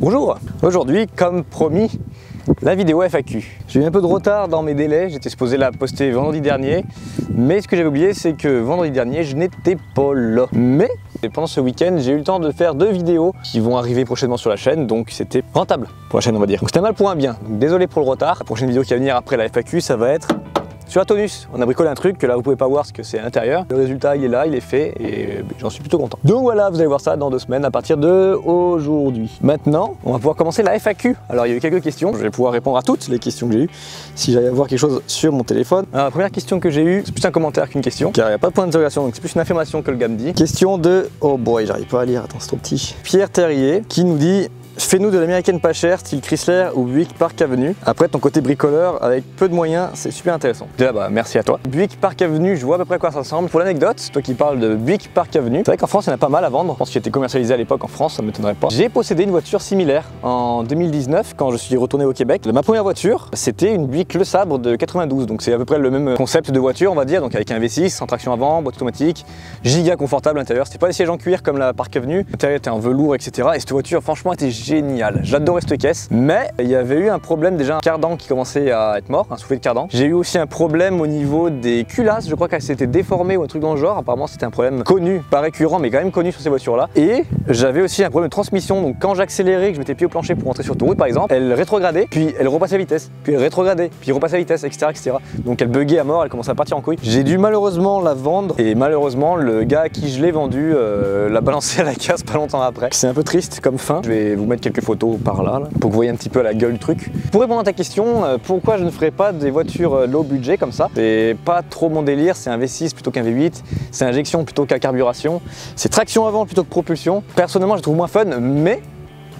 Bonjour. Aujourd'hui, comme promis, la vidéo FAQ. J'ai eu un peu de retard dans mes délais, j'étais supposé la poster vendredi dernier, mais ce que j'avais oublié, c'est que vendredi dernier, je n'étais pas là. Mais pendant ce week-end, j'ai eu le temps de faire 2 vidéos qui vont arriver prochainement sur la chaîne, donc c'était rentable pour la chaîne, on va dire. Donc c'était un mal pour un bien, donc désolé pour le retard. La prochaine vidéo qui va venir après la FAQ, ça va être sur la Tonus. On a bricolé un truc que là vous pouvez pas voir ce que c'est à l'intérieur. Le résultat il est là, il est fait et j'en suis plutôt content. Donc voilà, vous allez voir ça dans 2 semaines à partir de aujourd'hui. Maintenant, on va pouvoir commencer la FAQ. Alors il y a eu quelques questions, je vais pouvoir répondre à toutes les questions que j'ai eues si j'allais avoir quelque chose sur mon téléphone. Alors, la première question que j'ai eue, c'est plus un commentaire qu'une question, car il n'y a pas de point d'interrogation, donc c'est plus une affirmation que le gars me dit. Question de, oh boy, j'arrive pas à lire, attends c'est trop petit. Pierre Terrier qui nous dit: fais-nous de l'américaine pas chère, style Chrysler ou Buick Park Avenue. Après, ton côté bricoleur, avec peu de moyens, c'est super intéressant. Déjà, bah, merci à toi. Buick Park Avenue, je vois à peu près à quoi ça ressemble. Pour l'anecdote, toi qui parles de Buick Park Avenue, c'est vrai qu'en France, il y en a pas mal à vendre. Je pense qu'il était commercialisé à l'époque en France, ça ne m'étonnerait pas. J'ai possédé une voiture similaire en 2019, quand je suis retourné au Québec. Ma première voiture, c'était une Buick Le Sabre de 92. Donc c'est à peu près le même concept de voiture, on va dire. Donc avec un V6, sans traction avant, boîte automatique, giga confortable à l'intérieur. C'était pas des sièges en cuir comme la Park Avenue. L'intérieur était en velours, etc. Et cette voiture, franchement, était géniale. J'adorais cette caisse, mais il y avait eu un problème, déjà un cardan qui commençait à être mort, un soufflet de cardan. J'ai eu aussi un problème au niveau des culasses, je crois qu'elle s'était déformée ou un truc dans le genre. Apparemment c'était un problème connu, pas récurrent mais quand même connu sur ces voitures là. Et j'avais aussi un problème de transmission, donc quand j'accélérais, que je mettais pied au plancher pour rentrer sur l'autoroute par exemple, elle rétrogradait, puis elle repassait à vitesse, puis elle rétrogradait, puis repassait à vitesse, etc. Donc elle buguait à mort, elle commençait à partir en couille. J'ai dû malheureusement la vendre et malheureusement le gars à qui je l'ai vendu l'a balancé à la casse pas longtemps après. C'est un peu triste comme fin. Je vais vous mettre quelques photos par là, pour que vous voyez un petit peu la gueule du truc. Pour répondre à ta question, pourquoi je ne ferais pas des voitures low budget comme ça? C'est pas trop mon délire, c'est un V6 plutôt qu'un V8, c'est injection plutôt qu'à carburation, c'est traction avant plutôt que propulsion. Personnellement, je trouve moins fun, mais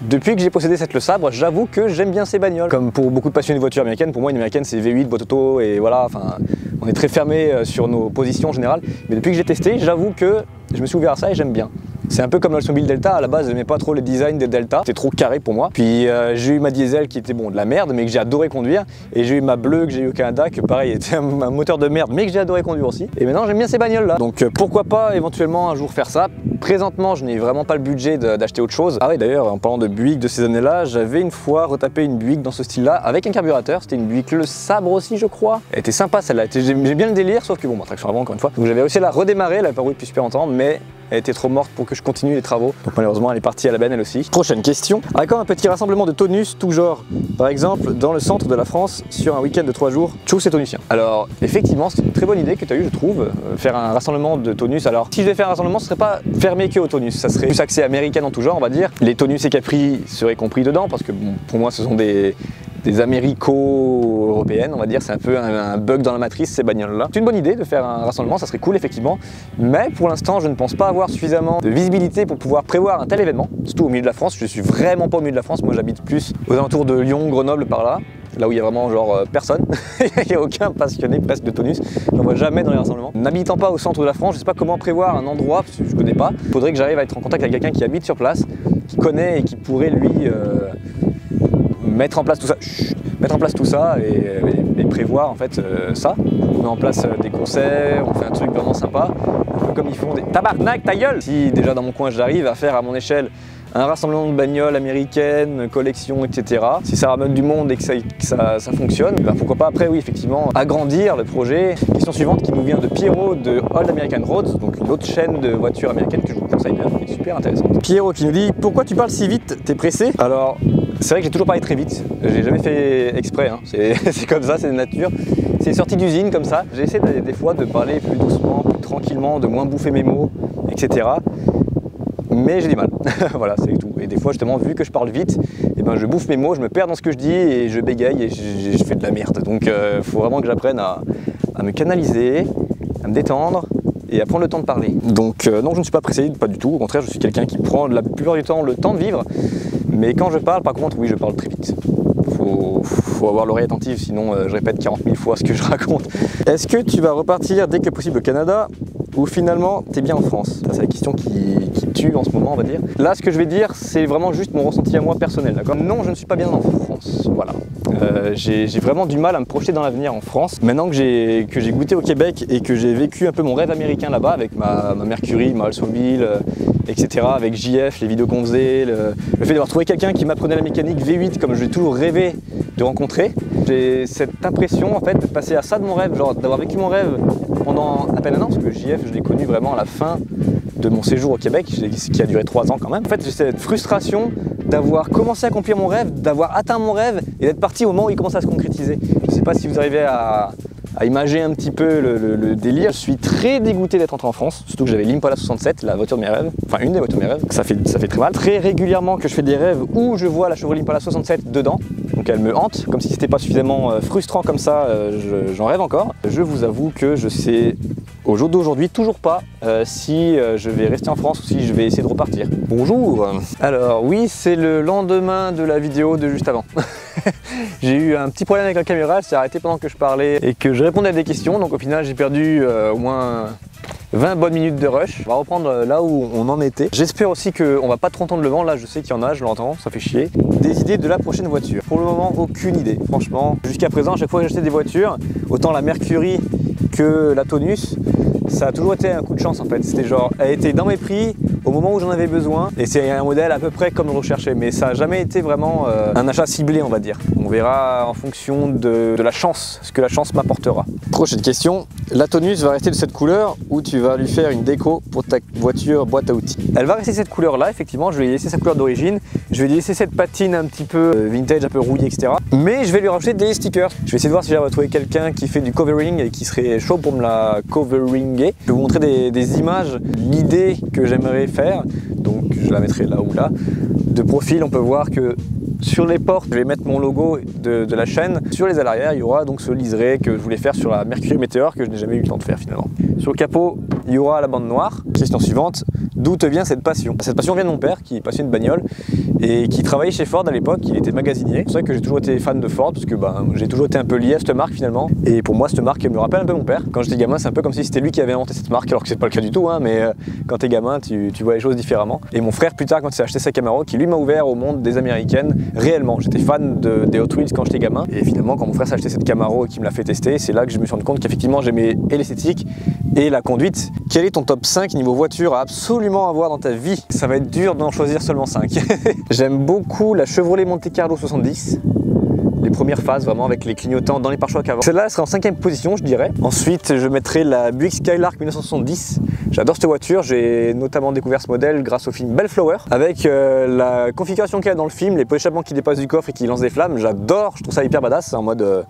depuis que j'ai possédé cette Le Sabre, j'avoue que j'aime bien ces bagnoles. Comme pour beaucoup de passionnés de voitures américaines, pour moi une américaine c'est V8, boîte auto et voilà, enfin on est très fermé sur nos positions en général. Mais depuis que j'ai testé, j'avoue que je me suis ouvert à ça et j'aime bien. C'est un peu comme l'Oldsmobile Delta, à la base j'aimais pas trop le design des Delta, c'était trop carré pour moi. Puis j'ai eu ma diesel qui était bon de la merde mais que j'ai adoré conduire. Et j'ai eu ma bleue que j'ai eu au Canada que pareil était un moteur de merde mais que j'ai adoré conduire aussi. Et maintenant j'aime bien ces bagnoles là. Donc pourquoi pas éventuellement un jour faire ça. Présentement je n'ai vraiment pas le budget d'acheter autre chose. Ah oui d'ailleurs en parlant de Buick de ces années là, j'avais une fois retapé une Buick dans ce style là avec un carburateur. C'était une Buick Le Sabre aussi je crois. Elle était sympa celle-là, j'aime bien le délire sauf que bon, traction avant encore une fois. Donc j'avais réussi à la redémarrer, elle avait pas roulé depuis super longtemps mais elle était trop morte pour que je continue les travaux. Donc malheureusement elle est partie à la benne elle aussi. Prochaine question. À quand un petit rassemblement de tonus tout genre? Par exemple dans le centre de la France sur un week-end de 3 jours. Tchou c'est tonusien. Alors effectivement c'est une très bonne idée que tu as eu je trouve. Faire un rassemblement de tonus. Alors si je vais faire un rassemblement ce serait pas fermé que aux tonus. Ça serait plus axé américain en tout genre on va dire. Les tonus et Capri seraient compris dedans parce que bon, pour moi ce sont des américo-européennes, on va dire, c'est un peu un bug dans la matrice ces bagnoles là. C'est une bonne idée de faire un rassemblement, ça serait cool effectivement, mais pour l'instant je ne pense pas avoir suffisamment de visibilité pour pouvoir prévoir un tel événement, surtout au milieu de la France. Je suis vraiment pas au milieu de la France, moi j'habite plus aux alentours de Lyon, Grenoble par là où il y a vraiment genre personne, il n'y a aucun passionné presque de tonus, j'en vois jamais dans les rassemblements. N'habitant pas au centre de la France, je sais pas comment prévoir un endroit, parce que je connais pas, il faudrait que j'arrive à être en contact avec quelqu'un qui habite sur place, qui connaît et qui pourrait lui mettre en place tout ça, et prévoir en fait ça. On met en place des concerts, on fait un truc vraiment sympa, un peu comme ils font des tabarnak ta gueule. Si déjà dans mon coin j'arrive à faire à mon échelle un rassemblement de bagnoles américaines, collections, etc. Si ça ramène du monde et que ça fonctionne, ben pourquoi pas après, oui, effectivement, agrandir le projet. Question suivante qui nous vient de Pierrot de Old American Roads, donc une autre chaîne de voitures américaines que je vous conseille bien, qui est super intéressante. Pierrot qui nous dit: pourquoi tu parles si vite? T'es pressé? Alors, c'est vrai que j'ai toujours parlé très vite, j'ai jamais fait exprès, hein. C'est comme ça, c'est de nature. C'est sorti d'usine comme ça. J'essaie des fois de parler plus doucement, plus tranquillement, de moins bouffer mes mots, etc. Mais j'ai du mal, voilà c'est tout. Et des fois justement vu que je parle vite, et ben, je bouffe mes mots, je me perds dans ce que je dis et je bégaye et je fais de la merde. Donc faut vraiment que j'apprenne à me canaliser, à me détendre et à prendre le temps de parler. Donc non je ne suis pas pressé, pas du tout, au contraire je suis quelqu'un qui prend la plupart du temps le temps de vivre. Mais quand je parle par contre oui je parle très vite. Faut avoir l'oreille attentive sinon je répète 40 000 fois ce que je raconte. Est-ce que tu vas repartir dès que possible au Canada ou finalement t'es bien en France? C'est la question qui tue en ce moment on va dire. Là ce que je vais dire c'est vraiment juste mon ressenti à moi personnel, d'accord? Non je ne suis pas bien en France, voilà. J'ai vraiment du mal à me projeter dans l'avenir en France. Maintenant que j'ai goûté au Québec et que j'ai vécu un peu mon rêve américain là-bas avec ma Mercury, ma Oldsmobile etc. Avec JF, les vidéos qu'on faisait, le fait d'avoir trouvé quelqu'un qui m'apprenait la mécanique V8 comme j'ai toujours rêvé de rencontrer. J'ai cette impression en fait de passer à ça de mon rêve, genre d'avoir vécu mon rêve pendant à peine un an, parce que JF je l'ai connu vraiment à la fin de mon séjour au Québec, qui a duré 3 ans quand même. En fait j'ai cette frustration d'avoir commencé à accomplir mon rêve, d'avoir atteint mon rêve et d'être parti au moment où il commence à se concrétiser. Je ne sais pas si vous arrivez à imager un petit peu le délire. Je suis très dégoûté d'être entré en France, surtout que j'avais l'Impala 67, la voiture de mes rêves, enfin une des voitures de mes rêves, ça fait très mal. Très régulièrement que je fais des rêves où je vois la Chevrolet Impala 67 dedans, donc elle me hante, comme si c'était pas suffisamment frustrant comme ça, j'en rêve encore. Je vous avoue que je sais au jour d'aujourd'hui toujours pas si je vais rester en France ou si je vais essayer de repartir. Bonjour. Alors oui, c'est le lendemain de la vidéo de juste avant. J'ai eu un petit problème avec la caméra, elle s'est arrêtée pendant que je parlais et que je répondais à des questions, donc au final j'ai perdu au moins 20 bonnes minutes de rush. On va reprendre là où on en était. J'espère aussi qu'on va pas trop entendre le vent, là je sais qu'il y en a, je l'entends, ça fait chier. Des idées de la prochaine voiture. Pour le moment, aucune idée, franchement. Jusqu'à présent, à chaque fois que j'achetais des voitures, autant la Mercury que la Tonus, ça a toujours été un coup de chance en fait. C'était genre, elle était dans mes prix au moment où j'en avais besoin et c'est un modèle à peu près comme je recherchais, mais ça n'a jamais été vraiment un achat ciblé, on va dire. On verra en fonction de la chance, ce que la chance m'apportera. Prochaine question, la Tonus va rester de cette couleur ou tu vas lui faire une déco pour ta voiture boîte à outils? Elle va rester cette couleur là, effectivement, je vais lui laisser sa couleur d'origine, je vais lui laisser cette patine un petit peu vintage, un peu rouillée, etc. Mais je vais lui rajouter des stickers. Je vais essayer de voir si j'arrive à trouver quelqu'un qui fait du covering et qui serait chaud pour me la coveringuer. Je vais vous montrer des images, l'idée que j'aimerais faire, donc je la mettrai là ou là. De profil, on peut voir que sur les portes, je vais mettre mon logo de la chaîne. Sur les ailes arrière, il y aura donc ce liseré que je voulais faire sur la Mercury Meteor que je n'ai jamais eu le temps de faire finalement. Sur le capot, il y aura la bande noire. Question suivante, d'où te vient cette passion? Cette passion vient de mon père qui est passionné de bagnole et qui travaillait chez Ford à l'époque, il était magasinier. C'est pour ça que j'ai toujours été fan de Ford parce que j'ai toujours été un peu lié à cette marque finalement. Et pour moi, cette marque me rappelle un peu mon père. Quand j'étais gamin, c'est un peu comme si c'était lui qui avait inventé cette marque, alors que c'est pas le cas du tout, hein, mais quand t'es gamin, tu vois les choses différemment. Et mon frère, plus tard, quand il s'est acheté sa Camaro, qui lui m'a ouvert au monde des américaines, réellement. J'étais fan des Hot Wheels quand j'étais gamin. Et finalement, quand mon frère s'est acheté cette Camaro et qu'il me l'a fait tester, c'est là que je me suis rendu compte qu'effectivement, j'aimais et l'esthétique et la conduite. Quel est ton top 5 niveau voiture à absolument avoir dans ta vie? Ça va être dur d'en choisir seulement 5. J'aime beaucoup la Chevrolet Monte Carlo 70. Les premières phases vraiment avec les clignotants dans les pare-chocs avant. Celle-là serait en 5e position je dirais. Ensuite je mettrai la Buick Skylark 1970. J'adore cette voiture, j'ai notamment découvert ce modèle grâce au film Bellflower. Avec la configuration qu'il y a dans le film, les pots d'échappement qui dépassent du coffre et qui lancent des flammes, j'adore, je trouve ça hyper badass, en mode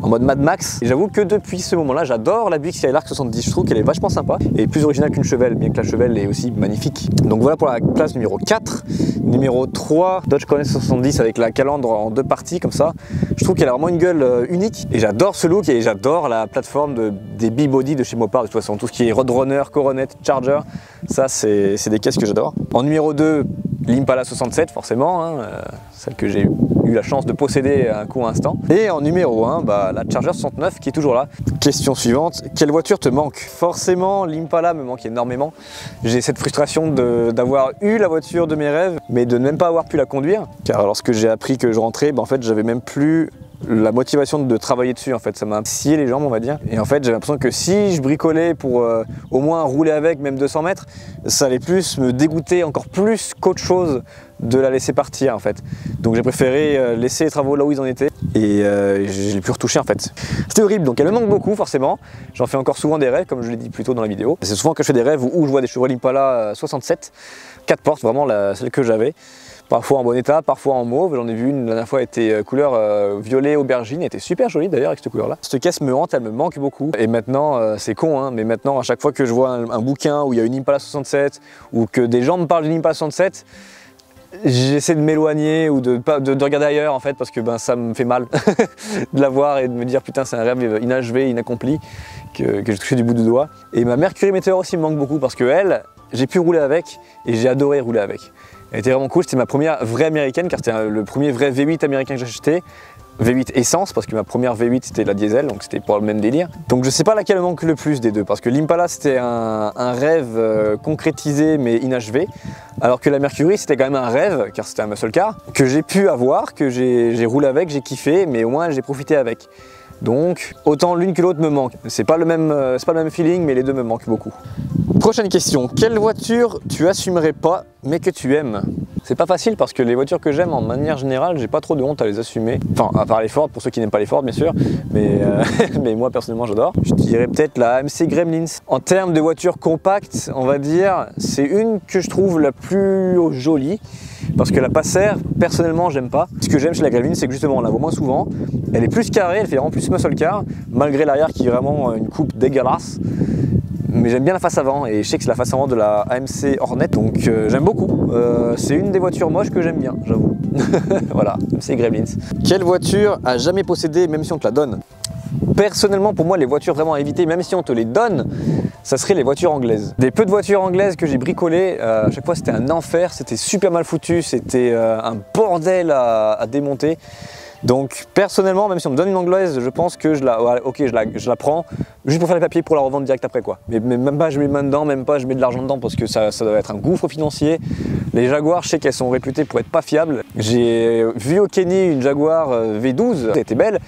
Mad Max. Et j'avoue que depuis ce moment-là, j'adore la Buick Skylark 70, je trouve qu'elle est vachement sympa et plus originale qu'une Chevelle, bien que la Chevelle est aussi magnifique. Donc voilà pour la place numéro 4. Numéro 3, Dodge Coronet 70 avec la calandre en 2 parties comme ça. Je trouve qu'elle a vraiment une gueule unique et j'adore ce look et j'adore la plateforme des B-Body de chez Mopar de toute façon. Tout ce qui est Roadrunner, Coronet, Charger, ça c'est des caisses que j'adore. En numéro 2, l'Impala 67 forcément, hein, celle que j'ai eu la chance de posséder à un court instant. Et en numéro 1, la Charger 69 qui est toujours là. Question suivante, quelle voiture te manque? Forcément l'Impala me manque énormément. J'ai cette frustration d'avoir eu la voiture de mes rêves mais de ne même pas avoir pu la conduire. Car lorsque j'ai appris que je rentrais, en fait j'avais même plus la motivation de travailler dessus en fait, ça m'a scié les jambes on va dire. Et en fait j'avais l'impression que si je bricolais pour au moins rouler avec même 200 mètres, ça allait plus me dégoûter encore plus qu'autre chose de la laisser partir en fait. Donc j'ai préféré laisser les travaux là où ils en étaient et je l'ai pu retoucher en fait. C'était horrible, donc elle me manque beaucoup forcément. J'en fais encore souvent des rêves comme je l'ai dit plus tôt dans la vidéo. C'est souvent que je fais des rêves où je vois des Chevrolet Impala 67, 4 portes, vraiment celle que j'avais. Parfois en bon état, parfois en mauve. J'en ai vu une la dernière fois, elle était couleur violet aubergine, elle était super jolie d'ailleurs avec cette couleur là. Cette caisse me hante, elle me manque beaucoup. Et maintenant, c'est con hein, mais maintenant à chaque fois que je vois un bouquin où il y a une Impala 67 ou que des gens me parlent d'une Impala 67, j'essaie de m'éloigner ou de regarder ailleurs en fait parce que ça me fait mal de la voir et de me dire putain c'est un rêve inachevé, inaccompli que j'ai touché du bout du doigt. Et ma Mercury Meteor aussi me manque beaucoup parce que elle, j'ai pu rouler avec et j'ai adoré rouler avec. Elle était vraiment cool, c'était ma première vraie américaine car c'était le premier vrai V8 américain que j'ai acheté. V8 essence parce que ma première V8 c'était la diesel donc c'était pas le même délire. Donc je sais pas laquelle me manque le plus des deux parce que l'Impala c'était un rêve concrétisé mais inachevé alors que la Mercury c'était quand même un rêve car c'était un muscle car que j'ai pu avoir, que j'ai roulé avec, j'ai kiffé mais au moins j'ai profité avec. Donc autant l'une que l'autre me manque. C'est pas le même feeling mais les deux me manquent beaucoup. Prochaine question, quelle voiture tu assumerais pas mais que tu aimes? C'est pas facile parce que les voitures que j'aime en manière générale, j'ai pas trop de honte à les assumer. Enfin, à part les Ford, pour ceux qui n'aiment pas les Ford bien sûr, mais, mais moi personnellement j'adore. Je dirais peut-être la AMC Gremlins. En termes de voitures compactes, on va dire, c'est une que je trouve la plus jolie. Parce que la Passer, personnellement, j'aime pas. Ce que j'aime chez la Gremlin, c'est que justement, on la voit moins souvent. Elle est plus carrée, elle fait vraiment plus muscle car, malgré l'arrière qui est vraiment une coupe dégueulasse. Mais j'aime bien la face avant et je sais que c'est la face avant de la AMC Hornet, donc j'aime beaucoup. C'est une des voitures moches que j'aime bien, j'avoue. Voilà, AMC Gremlins. Quelle voiture a jamais possédé, même si on te la donne? Personnellement, pour moi, les voitures vraiment à éviter, même si on te les donne, ça serait les voitures anglaises. Des peu de voitures anglaises que j'ai bricolées, à chaque fois c'était un enfer, c'était super mal foutu, c'était un bordel à démonter. Donc personnellement, même si on me donne une anglaise, je pense que je la prends juste pour faire les papiers pour la revendre direct après quoi. Mais même pas je mets les mains dedans, même pas je mets de l'argent dedans parce que ça doit être un gouffre financier. Les Jaguars, je sais qu'elles sont réputées pour être pas fiables. J'ai vu au Kenny une Jaguar V12, elle était belle,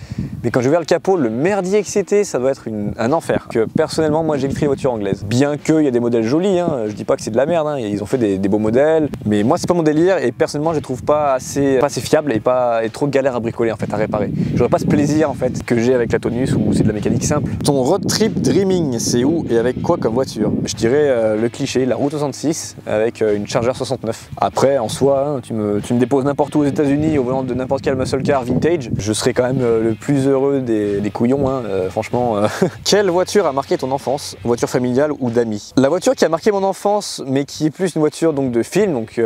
mais quand j'ai ouvert le capot, le merdier que c'était, ça doit être un enfer. Que personnellement, moi j'éviterais les voitures anglaises. Bien qu'il y a des modèles jolis, hein, je dis pas que c'est de la merde, hein, ils ont fait des beaux modèles, mais moi c'est pas mon délire et personnellement je les trouve pas assez fiables et trop galère à bricoler en fait, à réparer. J'aurais pas ce plaisir en fait que j'ai avec la Tonus où c'est de la mécanique simple. Ton road trip dreaming, c'est où et avec quoi comme voiture? Je dirais le cliché, la route 66 avec une Charger 69. Après en soi, hein, tu me déposes n'importe où aux États-Unis au volant de n'importe quel muscle car vintage, je serais quand même le plus heureux des couillons, hein, franchement. Quelle voiture a marqué ton enfance? Voiture familiale ou d'amis? La voiture qui a marqué mon enfance, mais qui est plus une voiture donc de film, donc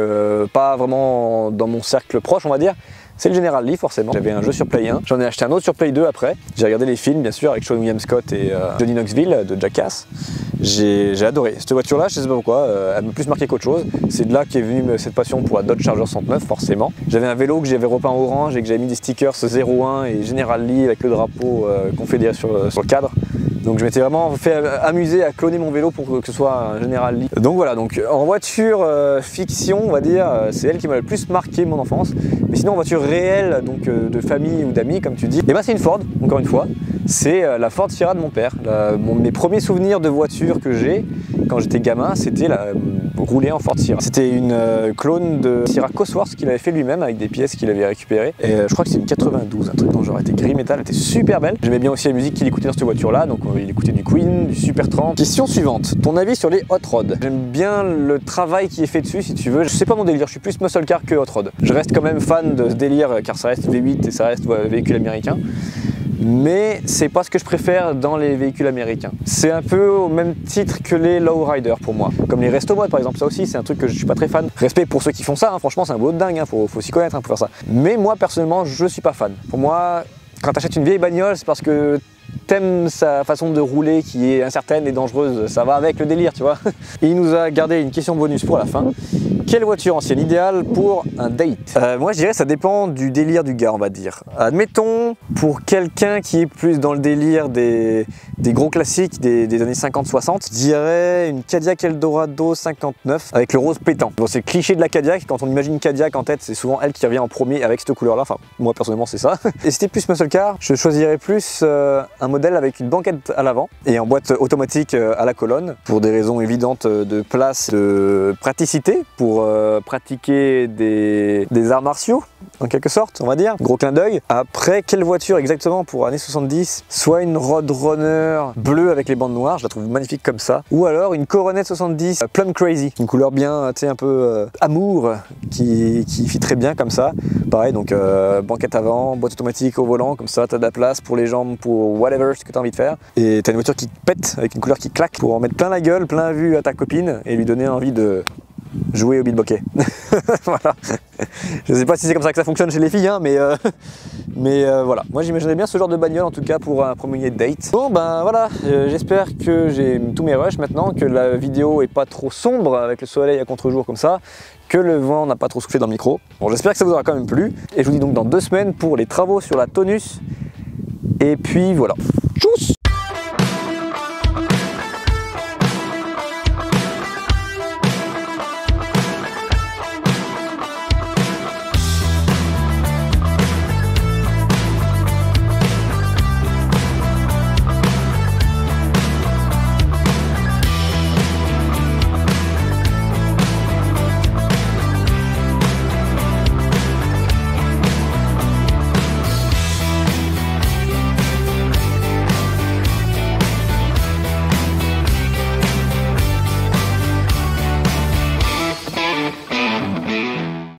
pas vraiment dans mon cercle proche on va dire, c'est le General Lee forcément. J'avais un jeu sur Play 1, j'en ai acheté un autre sur Play 2 après. J'ai regardé les films bien sûr avec Sean William Scott et Johnny Knoxville de Jackass. J'ai adoré. Cette voiture là, je sais pas pourquoi, elle m'a plus marqué qu'autre chose. C'est de là qu'est venue cette passion pour la Dodge Charger 169 forcément. J'avais un vélo que j'avais repeint orange et que j'avais mis des stickers 01 et General Lee avec le drapeau confédéré sur le cadre. Donc je m'étais vraiment fait amuser à cloner mon vélo pour que ce soit un General Lee. Donc voilà, donc en voiture fiction, on va dire, c'est elle qui m'a le plus marqué mon enfance. Mais sinon en voiture réelle, donc de famille ou d'amis comme tu dis, et ben c'est une Ford, encore une fois. C'est la Ford Sierra de mon père. Mes premiers souvenirs de voiture que j'ai quand j'étais gamin, c'était rouler en Ford Sierra. C'était une clone de Sierra Cosworth qu'il avait fait lui-même avec des pièces qu'il avait récupérées. Et je crois que c'est une 92, un truc dans le genre, elle était gris métal, elle était super belle. J'aimais bien aussi la musique qu'il écoutait dans cette voiture-là, donc il écoutait du Queen, du Supertramp. Question suivante, ton avis sur les hot rods? J'aime bien le travail qui est fait dessus si tu veux. C'est pas mon délire, je suis plus muscle car que hot rod. Je reste quand même fan de ce délire car ça reste V8 et ça reste véhicule américain. Mais c'est pas ce que je préfère dans les véhicules américains. C'est un peu au même titre que les lowriders pour moi. Comme les resto mods par exemple, ça aussi c'est un truc que je suis pas très fan. Respect pour ceux qui font ça, hein, franchement c'est un boulot de dingue, hein, faut s'y connaître hein, pour faire ça. Mais moi personnellement je suis pas fan. Pour moi, quand tu achètes une vieille bagnole, c'est parce que t'aimes sa façon de rouler qui est incertaine et dangereuse, ça va avec le délire tu vois. Et il nous a gardé une question bonus pour la fin. Quelle voiture ancienne idéale pour un date? Moi je dirais ça dépend du délire du gars on va dire. Admettons pour quelqu'un qui est plus dans le délire des gros classiques des années 50-60, je dirais une Cadillac Eldorado 59 avec le rose pétant. Bon c'est le cliché de la Cadillac, quand on imagine Cadillac en tête c'est souvent elle qui revient en premier avec cette couleur là, enfin moi personnellement c'est ça. Et si c'était plus muscle car, je choisirais plus un modèle avec une banquette à l'avant et en boîte automatique à la colonne pour des raisons évidentes de place, de praticité pour pratiquer des arts martiaux en quelque sorte on va dire, gros clin d'œil. Après quelle voiture exactement pour années 70? Soit une Roadrunner bleue avec les bandes noires, je la trouve magnifique comme ça, ou alors une Coronet 70 Plum Crazy, une couleur bien tu sais un peu amour qui fit très bien comme ça. Pareil donc banquette avant, boîte automatique au volant, comme ça t'as de la place pour les jambes, pour whatever ce que t'as envie de faire, et t'as une voiture qui pète avec une couleur qui claque pour en mettre plein la gueule, plein vue à ta copine et lui donner envie de jouer au beat bokeh. Voilà. Je sais pas si c'est comme ça que ça fonctionne chez les filles, hein, mais voilà. Moi j'imaginais bien ce genre de bagnole en tout cas pour un premier date. Bon ben voilà, j'espère que j'ai tous mes rushs maintenant, que la vidéo est pas trop sombre avec le soleil à contre-jour comme ça, que le vent n'a pas trop soufflé dans le micro. Bon j'espère que ça vous aura quand même plu, et je vous dis donc dans 2 semaines pour les travaux sur la Tonus, et puis voilà. Tchuss!